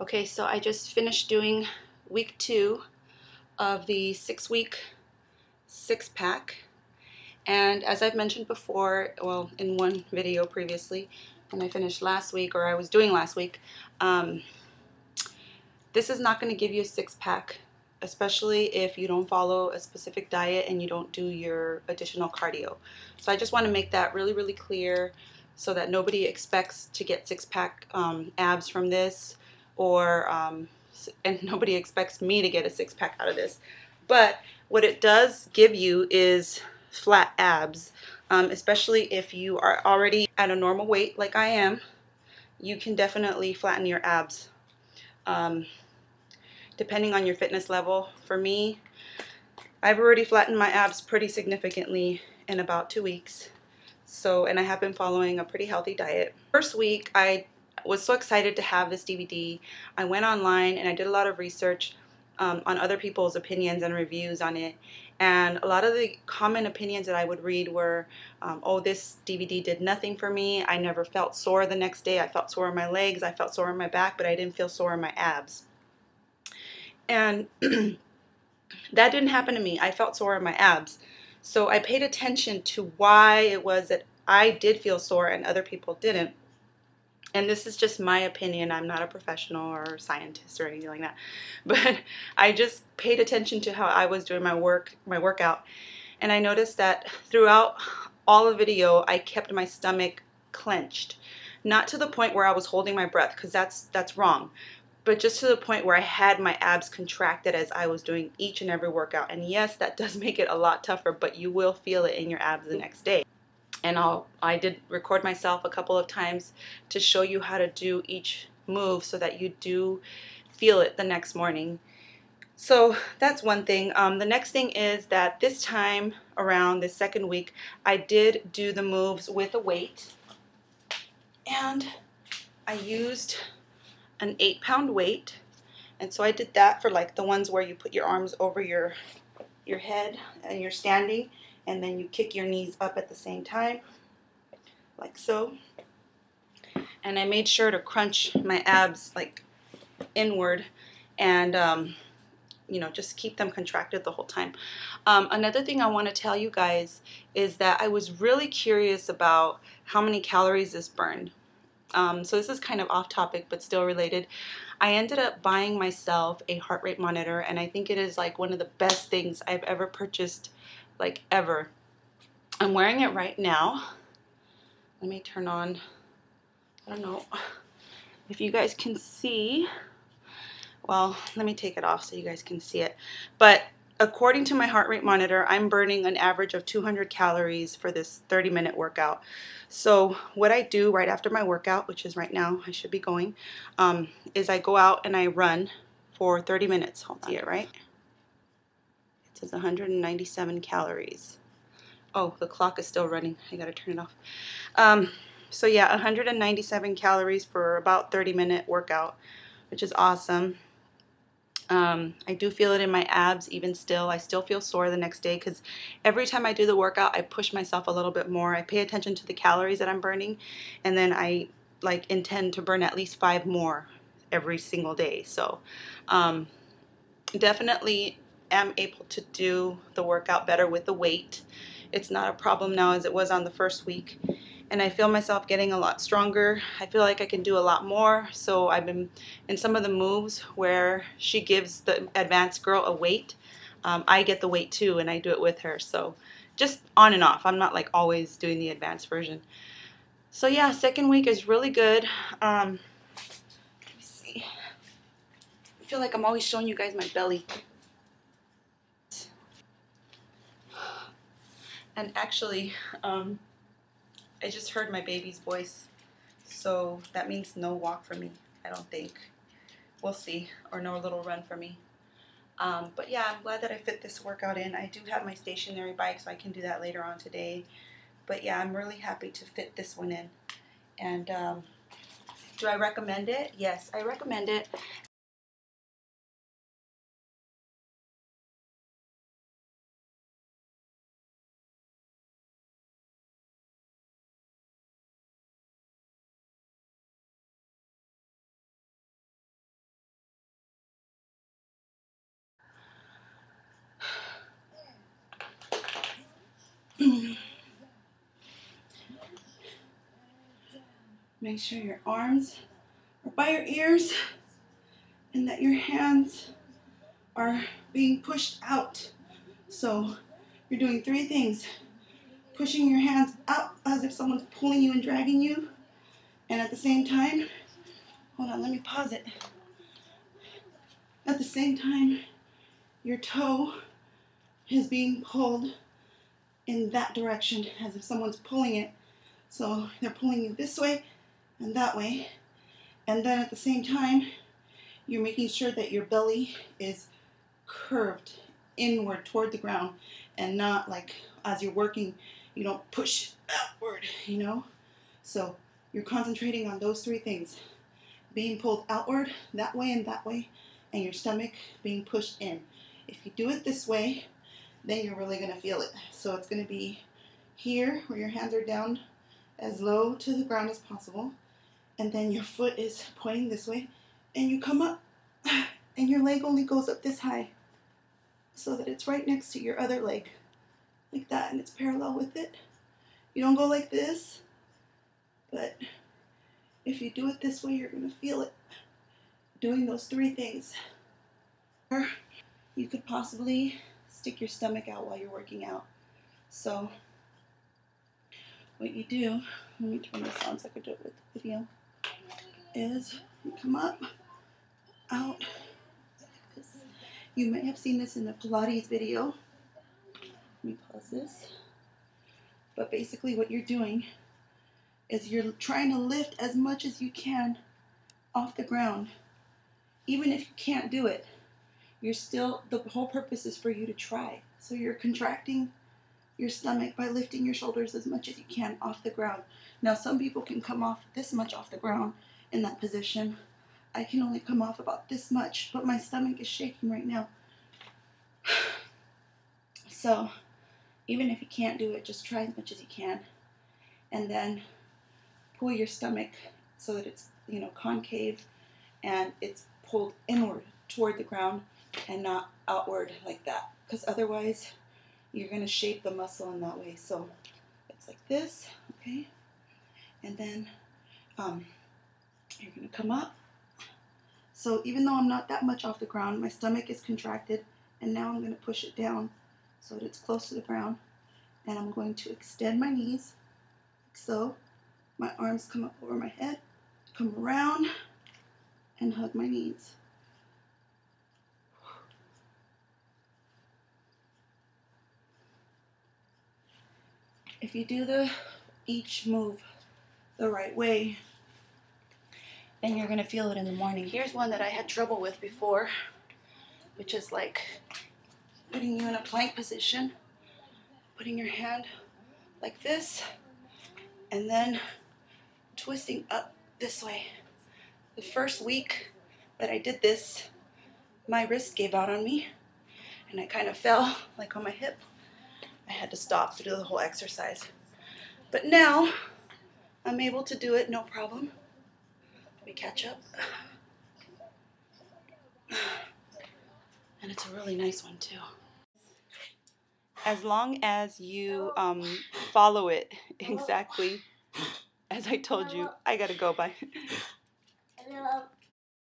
Okay, so I just finished doing week 2 of the 6-week 6-pack, and as I've mentioned before, well, in one video previously, when I finished last week, or I was doing last week, this is not going to give you a 6-pack, especially if you don't follow a specific diet and you don't do your additional cardio. So I just want to make that really clear so that nobody expects to get 6-pack abs from this, or and nobody expects me to get a 6-pack out of this. But what it does give you is flat abs, especially if you are already at a normal weight like I am. You can definitely flatten your abs. Depending on your fitness level. For me, I've already flattened my abs pretty significantly in about 2 weeks. So, and I have been following a pretty healthy diet. First week, I was so excited to have this DVD. I went online and I did a lot of research on other people's opinions and reviews on it. And a lot of the common opinions that I would read were, oh, this DVD did nothing for me. I never felt sore the next day. I felt sore in my legs. I felt sore in my back, but I didn't feel sore in my abs. And that didn't happen to me. I felt sore in my abs. So I paid attention to why it was that I did feel sore and other people didn't. And this is just my opinion. I'm not a professional or scientist or anything like that. But I just paid attention to how I was doing my workout. And I noticed that throughout all the video, I kept my stomach clenched. Not to the point where I was holding my breath, because that's wrong. But just to the point where I had my abs contracted as I was doing each and every workout. And yes, that does make it a lot tougher, but you will feel it in your abs the next day. And I did record myself a couple of times to show you how to do each move so that you do feel it the next morning. So that's one thing. The next thing is that this time around, the second week, I did do the moves with a weight. And I used an 8-pound weight, and so I did that for like the ones where you put your arms over your head and you're standing, and then you kick your knees up at the same time, like so. And I made sure to crunch my abs like inward, and you know, just keep them contracted the whole time. Another thing I want to tell you guys is that I was really curious about how many calories this burned. So this is kind of off topic, but still related. I ended up buying myself a heart rate monitor, and I think it is like one of the best things I've ever purchased, like ever. I'm wearing it right now. Let me turn on, I don't know if you guys can see. Well, let me take it off so you guys can see it. But according to my heart rate monitor, I'm burning an average of 200 calories for this 30-minute workout. So what I do right after my workout, which is right now, I should be going, is I go out and I run for 30 minutes. Hold on. See it, right? It says 197 calories. Oh, the clock is still running. I gotta turn it off. So yeah, 197 calories for about 30-minute workout, which is awesome. I do feel it in my abs even still. I still feel sore the next day because every time I do the workout, I push myself a little bit more. I pay attention to the calories that I'm burning, and then I like intend to burn at least 5 more every single day. So definitely am able to do the workout better with the weight. It's not a problem now as it was on the first week. And I feel myself getting a lot stronger. I feel like I can do a lot more. So I've been in some of the moves where she gives the advanced girl a weight. I get the weight too, and I do it with her. So just on and off. I'm not like always doing the advanced version. So yeah, second week is really good. Let me see. I feel like I'm always showing you guys my belly. And actually, I just heard my baby's voice, so that means no walk for me, I don't think. We'll see, or no little run for me. But yeah, I'm glad that I fit this workout in. I do have my stationary bike, so I can do that later on today. But yeah, I'm really happy to fit this one in. And do I recommend it? Yes, I recommend it. Make sure your arms are by your ears and that your hands are being pushed out. So you're doing 3 things. Pushing your hands out as if someone's pulling you and dragging you. And at the same time, hold on, let me pause it. At the same time, your toe is being pulled in that direction as if someone's pulling it. So they're pulling you this way and that way. And then at the same time, you're making sure that your belly is curved inward toward the ground and not like as you're working, you don't push outward, you know? So you're concentrating on those 3 things. Being pulled outward, that way, and your stomach being pushed in. If you do it this way, then you're really gonna feel it. So it's gonna be here where your hands are down as low to the ground as possible. And then your foot is pointing this way and you come up and your leg only goes up this high so that it's right next to your other leg like that and it's parallel with it. You don't go like this, but if you do it this way, you're gonna feel it doing those 3 things. Or you could possibly stick your stomach out while you're working out. So what you do, let me turn this on so I can do it with the video, is you come up, out. You may have seen this in the Pilates video. Let me pause this. But basically what you're doing is you're trying to lift as much as you can off the ground. Even if you can't do it, you're still, the whole purpose is for you to try. So you're contracting your stomach by lifting your shoulders as much as you can off the ground. Now some people can come off this much off the ground in that position. I can only come off about this much, but my stomach is shaking right now. So even if you can't do it, just try as much as you can. And then pull your stomach so that it's, you know, concave and it's pulled inward toward the ground and not outward like that. Because otherwise you're going to shape the muscle in that way. So it's like this, okay? And then you're going to come up. So even though I'm not that much off the ground, my stomach is contracted, and now I'm going to push it down so that it's close to the ground. And I'm going to extend my knees, like so. My arms come up over my head, come around, and hug my knees. If you do each move the right way, then you're gonna feel it in the morning. Here's one that I had trouble with before, which is like putting you in a plank position, putting your hand like this, and then twisting up this way. The first week that I did this, my wrist gave out on me, and I kind of fell like on my hip. I had to stop to do the whole exercise. But now, I'm able to do it no problem. Let me catch up. And it's a really nice one too. As long as you follow it exactly as I told you. I gotta go, bye.